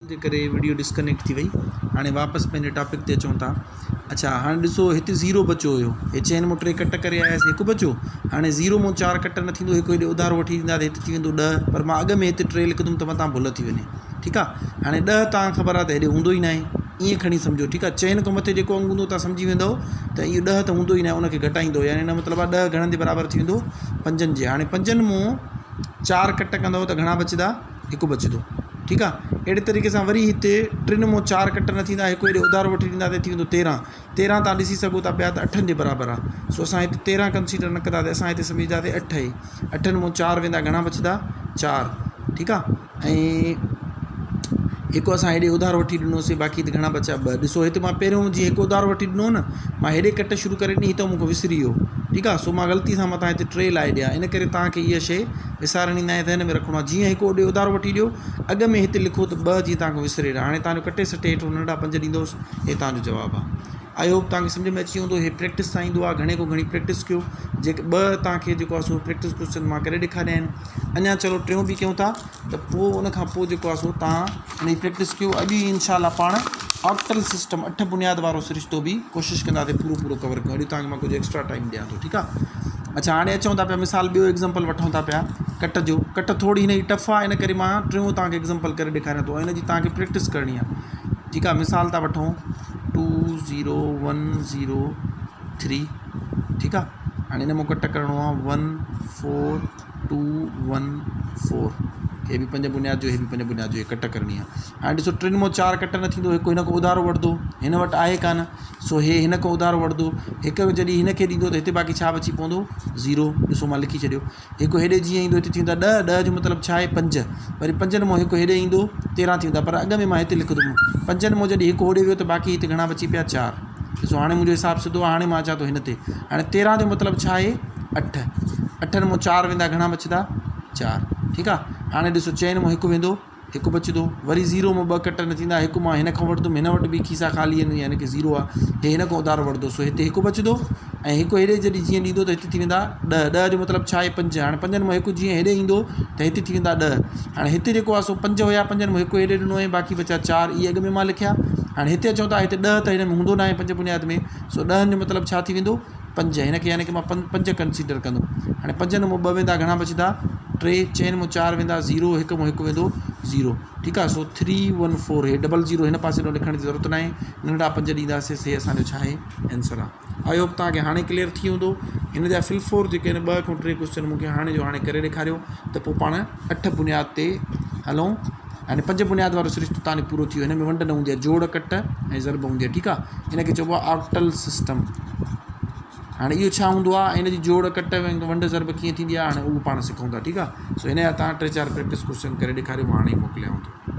जे करे video disconnect थी वई। हाणे वापसि पंहिंजे टॉपिक ते अचूं था। अच्छा हाणे ॾिसो हिते ज़ीरो बचो हुयो, हे चइनि मूं टे कट करे आयासीं, हिकु बचो। हाणे ज़ीरो मूं 4 कट न थींदो, हिकु हेॾे उधारो वठी ॾींदा त हिते थी वेंदो 10, पर मां अॻु में हिते 3 लिखंदुमि त मथां भुल थी वञे। ठीकु आहे, हाणे 10 तव्हां ख़बर आहे त हेॾे हूंदो ई न आहे, ईअं खणी सम्झो। ठीकु आहे, चइनि खां मथे जेको अंग हूंदो तव्हां सम्झी वेंदव त इहो 10 त हूंदो ई न आहे, उनखे घटाईंदो, यानी हिन मतिलबु आहे 10 घणनि जे बराबरि थी वेंदो, 5 जे। हाणे 5 मूं 4 कट कंदव त घणा बचंदा, हिकु बचंदो। ठीकु आहे, अहिड़े तरीक़े सां वरी हिते 3 मूं 4 कट न थींदा, हिकु हेॾे उधारो वठी ॾींदा त थी वेंदो 13। 13 तव्हां ॾिसी सघो था पिया त 8 जे बराबरि आहे, सो असां हिते 13 कंसीडर न कंदासीं, असां हिते सम्झंदासीं 8 ई। 8 मूं 4 वेंदा, घणा बचंदा, 4। ठीकु आहे, ऐं हिकु असां हेॾे उधारो वठी ॾिनोसीं, बाक़ी त घणा बचा 2। ॾिसो हिते मां पहिरियों जीअं हिकु उधारो वठी ॾिनो न, मां हेॾे कट शुरू करे ॾिनी त मूंखे विसरी वियो। ठीकु आहे, सो मां ग़लती सां मथां हिते 3 लाइ ॾियां, इन करे तव्हांखे इहा शइ विसारणी न आहे त हिन में रखिणो आहे। जीअं हिकु होॾे उधारो वठी ॾियो, अॻु में हिते लिखो त 2 जीअं तव्हांखे विसरे रहिया। हाणे तव्हांजो कटे सटे हेठि नंढा 5 ॾींदोसि, हे तव्हांजो जवाबु आहे। आई होप तव्हांखे सम्झ में अची वेंदो। हे प्रैक्टिस सां ईंदो आहे, घणे को घणी प्रैक्टिस कयो। जेके 2 तव्हांखे जेको आहे सो प्रैक्टिस क्वेश्चन मां करे ॾेखारिया आहिनि। अञा चलो टियों बि कयूं था, त पोइ उनखां पोइ जेको आहे सो तव्हां हिन जी प्रैक्टिस कयो। अॼु ई इनशाला पाण ऑक्टल सिस्टम 8 बुनियाद वारो सिरिश्तो बि कोशिशि कंदासीं पूरो कवर कयूं। अॼु तव्हांखे मां कुझु एक्स्ट्रा टाइम ॾियां थो। ठीकु आहे, अच्छा हाणे अचूं था पिया मिसाल, ॿियो एग्ज़ाम्पल वठूं था पिया कट जो। कट थोरी हिन जी टफ आहे, इन करे मां टियों तव्हांखे एग्ज़ाम्पल करे ॾेखारियां थो, हिन जी तव्हांखे प्रैक्टिस करणी आहे। ठीकु आहे, मिसाल था वठूं 2 0 1 0 3। ठीकु आहे, हाणे हिन मूं कट करिणो आहे 1 4 2 1 4। हे बि 5 बुनियाद जो, हे बि 5 बुनियाद जो, हे कट करणी आहे। हाणे ॾिसो 3 मूं 4 कट न थींदो, हिकु हिन खां उधारो वठंदो, हिन वटि आहे कान, सो हे हिन खां उधारो वठंदो, हिकु जॾहिं हिन खे ॾींदो त हिते बाक़ी छा बची पवंदो, 0। ॾिसो मां लिखी छॾियो। हिकु हेॾे जीअं ईंदो हिते थींदा 10, 10 जो मतिलबु छा आहे 5, वरी 5 मूं हिकु हेॾे ईंदो 13 थींदा, पर अॻु में मां हिते लिखंदुमि 5 मूं जॾहिं हिकु होॾे वियो त बाक़ी हिते घणा बची पिया 4। ॾिसो हाणे मुंहिंजो हिसाबु सिधो आहे, हाणे मां अचां थो हिन ते। हाणे 13 जो मतिलबु छा आहे 8। 8 मूं 4 वेंदा, घणा बचंदा 4। ठीकु आहे, हाणे ॾिसो 4 मूं हिकु वेंदो, हिकु बचंदो, वरी 0 मूं 2 कट न थींदा, हिकु मां हिन खां वठंदुमि, हिन वटि बि खीसा ख़ाली आहिनि, यानी कि 0 आहे, हे हिन खां उधारो वठंदो, सो हिते हिकु बचंदो, ऐं हिकु हेॾे जॾहिं जीअं ॾींदो त हिते थी वेंदा 10। 10 जो मतिलबु छा आहे 5। हाणे 5 मूं हिकु जीअं हेॾे ईंदो त हिते थी वेंदा 10। हाणे हिते जेको आहे सो 5 हुया, 5 मूं हिकु हेॾे ॾिनो ऐं बाक़ी बचा 4, इहे अॻु में मां लिखिया। हाणे हिते अचूं था, हिते 10 त हिन में हूंदो न आहे 5 बुनियाद में, सो 10 जो मतिलबु छा थी वेंदो 5, हिन खे यानी कि मां 5 कंसीडर कंदुमि। हाणे 5 मूं 2 वेंदा, घणा बचंदा 3। 4 मूं 4 वेंदा 0, हिकु मूं हिकु वेंदो 0। ठीकु आहे, सो 3 1 4, हे 0 हिन पासे ॾों लिखण जी ज़रूरत न आहे, नंढा 5 ॾींदासीं, हे असांजो छा आहे आंसर आहे। आई होप तव्हांखे हाणे क्लियर थी हूंदो। हिन जा फिल 4 जेके आहिनि 2 खां 3 क्वेश्चन मूंखे हाणे जो हाणे करे ॾेखारियो, त पोइ पाण 8 बुनियाद ते हलूं। हाणे 5 बुनियाद वारो सिरिश्तो तव्हांजो पूरो थी वियो। हिन में वंड न हूंदी आहे, जोड़ कट ऐं ज़रब हूंदी आहे। ठीकु आहे, हिन खे चइबो आहे ऑक्टल सिस्टम। हाणे इहो छा हूंदो आहे, हिन जी जोड़ कट वंड ज़रब कीअं थींदी आहे, हाणे उहो पाण सिखूं था। ठीकु आहे, सो हिन जा तव्हां 3 4 प्रैक्टिस क्वेश्चन करे ॾेखारियो, मां हाणे ई मोकिलियांव थो।